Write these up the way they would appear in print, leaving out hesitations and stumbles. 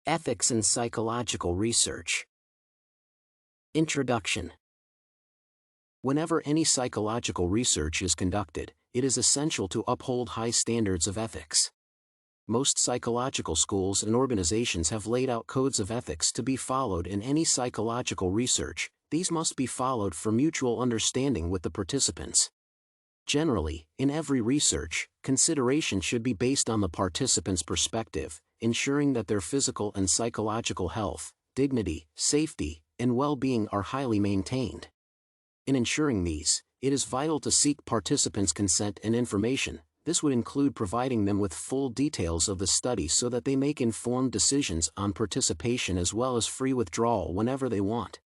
Ethics in Psychological Research. Introduction. Whenever any psychological research is conducted, it is essential to uphold high standards of ethics. Most psychological schools and organizations have laid out codes of ethics to be followed in any psychological research. These must be followed for mutual understanding with the participants. Generally, in every research, consideration should be based on the participant's perspective, ensuring that their physical and psychological health, dignity, safety, and well-being are highly maintained. In ensuring these, it is vital to seek participants' consent and information. This would include providing them with full details of the study so that they make informed decisions on participation as well as free withdrawal whenever they want.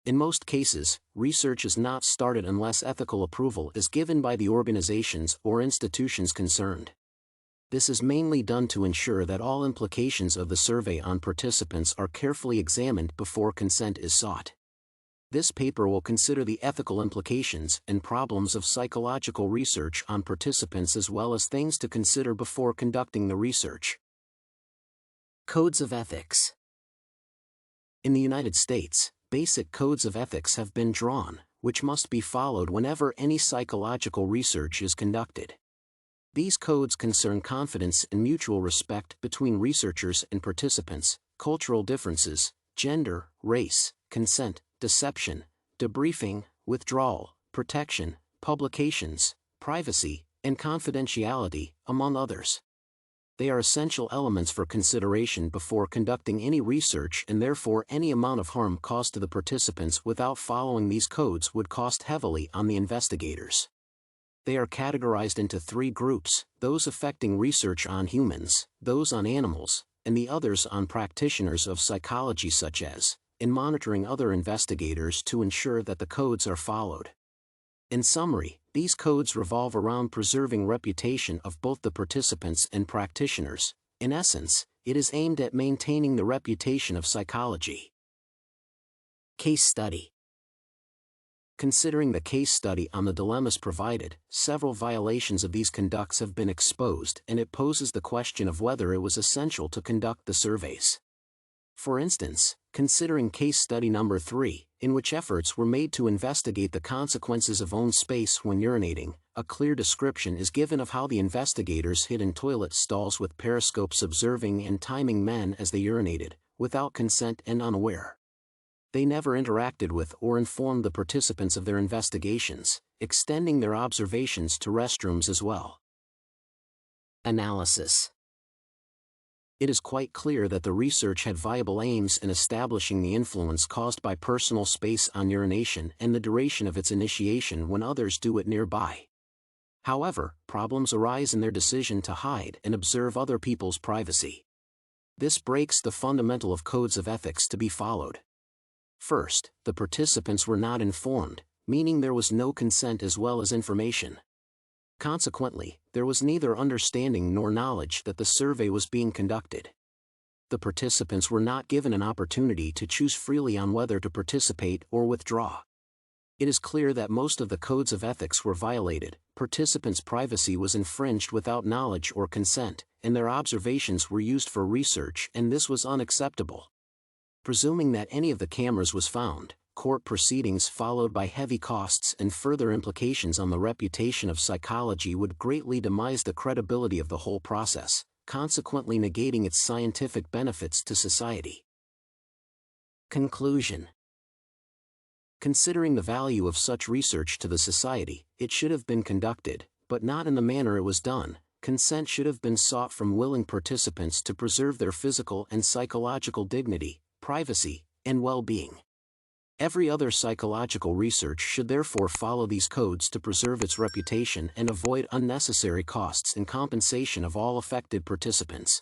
In most cases, research is not started unless ethical approval is given by the organizations or institutions concerned. This is mainly done to ensure that all implications of the survey on participants are carefully examined before consent is sought. This paper will consider the ethical implications and problems of psychological research on participants as well as things to consider before conducting the research. Codes of Ethics. In the United States, basic codes of ethics have been drawn, which must be followed whenever any psychological research is conducted. These codes concern confidence and mutual respect between researchers and participants, cultural differences, gender, race, consent, deception, debriefing, withdrawal, protection, publications, privacy, and confidentiality, among others. They are essential elements for consideration before conducting any research, and therefore any amount of harm caused to the participants without following these codes would cost heavily on the investigators. They are categorized into three groups: those affecting research on humans, those on animals, and the others on practitioners of psychology such as, in monitoring other investigators to ensure that the codes are followed. In summary, these codes revolve around preserving reputation of both the participants and practitioners. In essence, it is aimed at maintaining the reputation of psychology. Case study. Considering the case study on the dilemmas provided, several violations of these conducts have been exposed, and it poses the question of whether it was essential to conduct the surveys. For instance, considering case study number 3, in which efforts were made to investigate the consequences of own space when urinating, a clear description is given of how the investigators hid in toilet stalls with periscopes observing and timing men as they urinated, without consent and unaware. They never interacted with or informed the participants of their investigations, extending their observations to restrooms as well. Analysis. It is quite clear that the research had viable aims in establishing the influence caused by personal space on urination and the duration of its initiation when others do it nearby. However, problems arise in their decision to hide and observe other people's privacy. This breaks the fundamental of codes of ethics to be followed. First, the participants were not informed, meaning there was no consent as well as information. Consequently, there was neither understanding nor knowledge that the survey was being conducted. The participants were not given an opportunity to choose freely on whether to participate or withdraw. It is clear that most of the codes of ethics were violated, participants' privacy was infringed without knowledge or consent, and their observations were used for research, and this was unacceptable. Presuming that any of the cameras was found, court proceedings followed by heavy costs and further implications on the reputation of psychology would greatly demise the credibility of the whole process, consequently negating its scientific benefits to society. Conclusion. Considering the value of such research to the society, it should have been conducted, but not in the manner it was done. Consent should have been sought from willing participants to preserve their physical and psychological dignity, privacy, and well-being. Every other psychological research should therefore follow these codes to preserve its reputation and avoid unnecessary costs in compensation of all affected participants.